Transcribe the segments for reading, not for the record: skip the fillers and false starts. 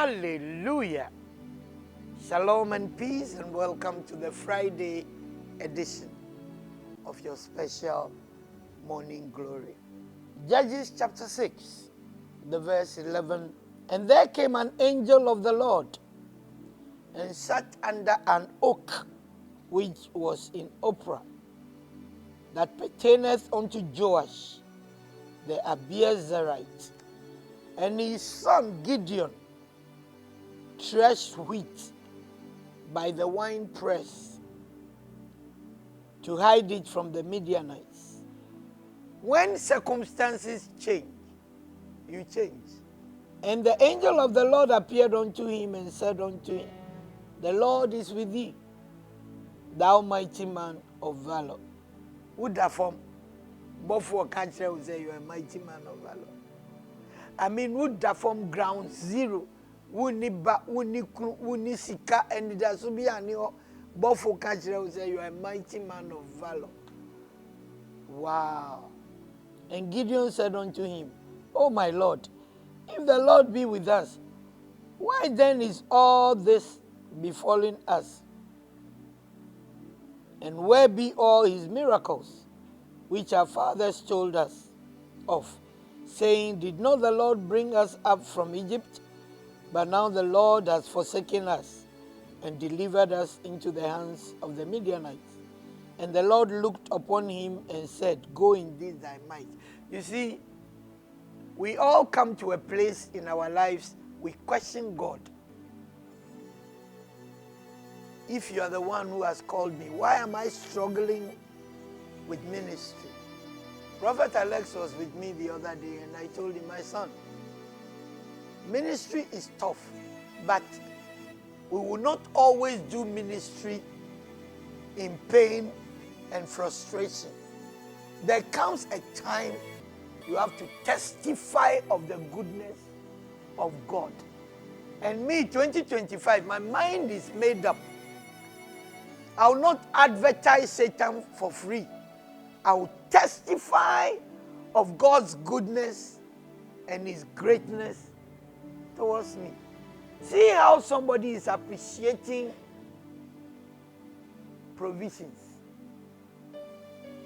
Hallelujah. Shalom and peace, and welcome to the Friday edition of your special morning glory. Judges chapter 6, the verse 11. And there came an angel of the Lord and sat under an oak which was in Ophrah, that pertaineth unto Joash the Abiezerite. And his son Gideon threshed wheat by the winepress to hide it from the Midianites. When circumstances change, you change. And the angel of the Lord appeared unto him and said unto him, The Lord is with thee, thou mighty man of valor. Would that form? Before country will say you are a mighty man of valor. I mean, would that form ground zero? Wuni sika, and there should be any before country will say you are a mighty man of valor. Wow. And Gideon said unto him, O my Lord, if the Lord be with us, why then is all this befalling us? And where be all his miracles, which our fathers told us of, saying, Did not the Lord bring us up from Egypt? But now the Lord has forsaken us and delivered us into the hands of the Midianites. And the Lord looked upon him and said, Go in this thy might. You see, we all come to a place in our lives, we question God. If you are the one who has called me, why am I struggling with ministry? Prophet Alex was with me the other day and I told him, my son, ministry is tough, but we will not always do ministry in pain and frustration. There comes a time you have to testify of the goodness of God. And me, 2025, my mind is made up. I will not advertise Satan for free. I will testify of God's goodness and his greatness towards me. See how somebody is appreciating provisions.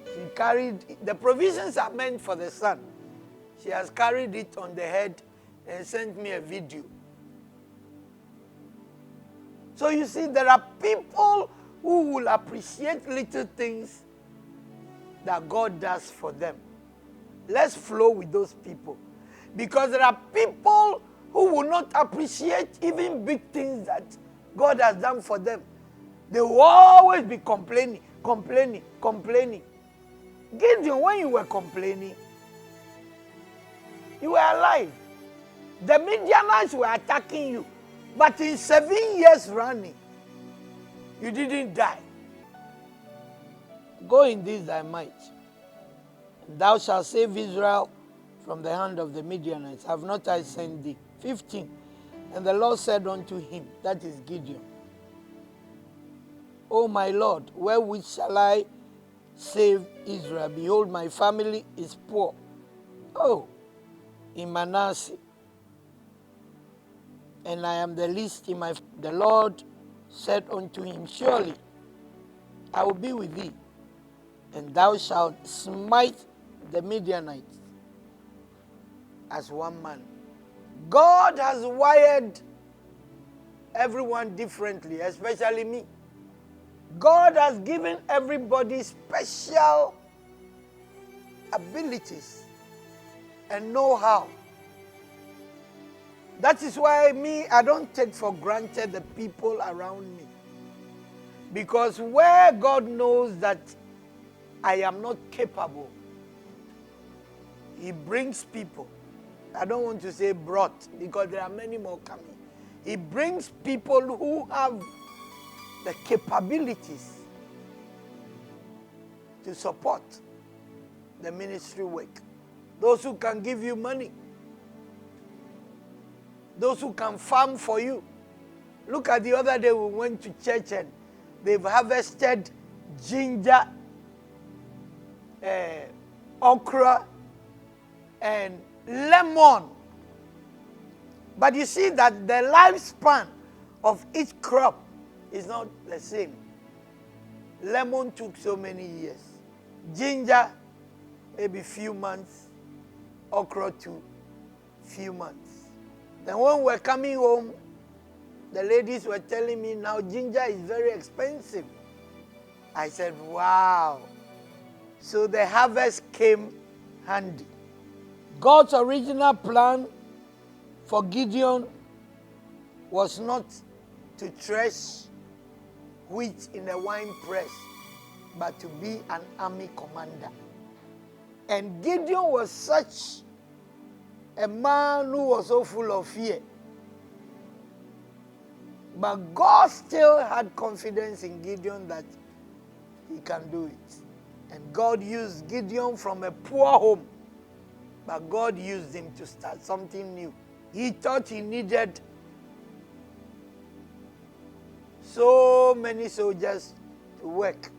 She carried, the provisions are meant for the son. She has carried it on the head and sent me a video. So you see, there are people who will appreciate little things that God does for them. Let's flow with those people. Because there are people who will not appreciate even big things that God has done for them. They will always be complaining. Gideon, when you were complaining, you were alive. The Midianites were attacking you. But in 7 years running, you didn't die. Go in this thy might. Thou shalt save Israel from the hand of the Midianites. Have not I sent thee? 15. And the Lord said unto him, that is Gideon, O my Lord, wherewith shall I save Israel? Behold, my family is poor. Oh, in Manasseh. And I am the least in my... The Lord said unto him, Surely I will be with thee, and thou shalt smite the Midianites as one man. God has wired everyone differently, especially me. God has given everybody special abilities and know-how. That is why I don't take for granted the people around me. Because where God knows that I am not capable, he brings people. I don't want to say brought, because there are many more coming. He brings people who have the capabilities to support the ministry work. Those who can give you money. Those who can farm for you. Look at the other day we went to church and they've harvested ginger, okra, and lemon. But you see that the lifespan of each crop is not the same. Lemon took so many years. Ginger, maybe few months. Okra too, few months. Then when we're coming home, the ladies were telling me now ginger is very expensive. I said, wow. So the harvest came handy. God's original plan for Gideon was not to thresh wheat in a wine press, but to be an army commander. And Gideon was such a man who was so full of fear. But God still had confidence in Gideon that he can do it. And God used Gideon from a poor home, but God used him to start something new. He thought he needed so many soldiers to work.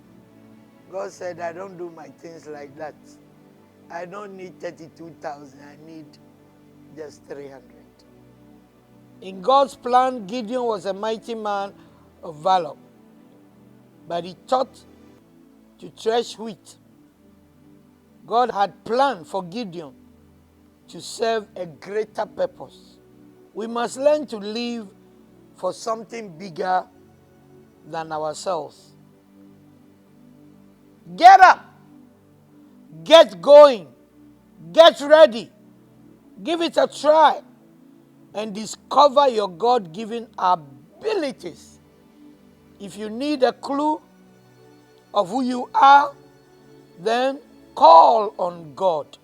God said, I don't do my things like that. I don't need 32,000. I need just 300. In God's plan, Gideon was a mighty man of valor. But he thought to thresh wheat. God had planned for Gideon to serve a greater purpose. We must learn to live for something bigger than ourselves. Get up. Get going. Get ready. Give it a try. And discover your God-given abilities. If you need a clue of who you are, then call on God.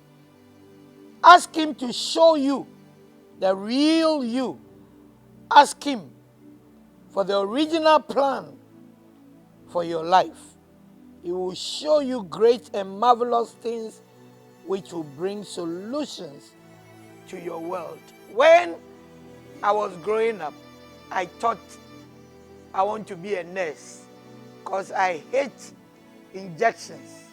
Ask Him to show you the real you. Ask Him for the original plan for your life. He will show you great and marvelous things which will bring solutions to your world. When I was growing up, I thought I want to be a nurse because I hate injections.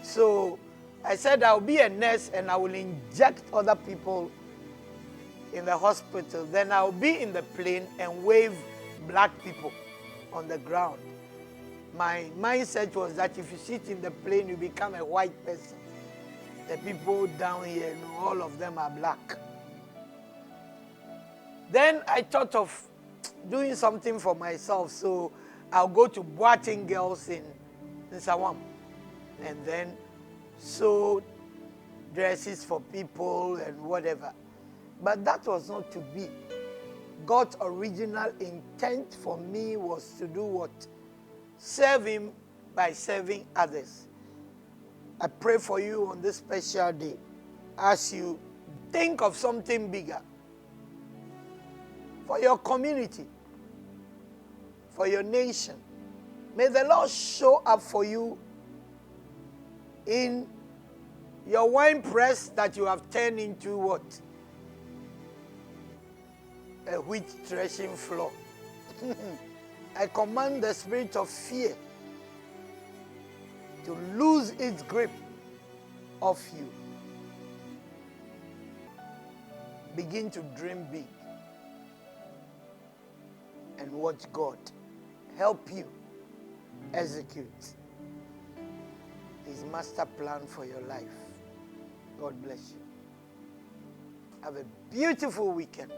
So I said I'll be a nurse and I will inject other people in the hospital. Then I'll be in the plane and wave black people on the ground. My mindset was that if you sit in the plane, you become a white person. The people down here, all of them are black. Then I thought of doing something for myself. So I'll go to boating girls in Sawam and then sew dresses for people and whatever. But that was not to be. God's original intent for me was to do what? Serve Him by serving others. I pray for you on this special day as you think of something bigger for your community, for your nation. May the Lord show up for you in your wine press that you have turned into what? A wheat threshing floor. I command the spirit of fear to lose its grip of you. Begin to dream big and watch God help you execute His master plan for your life. God bless you. Have a beautiful weekend.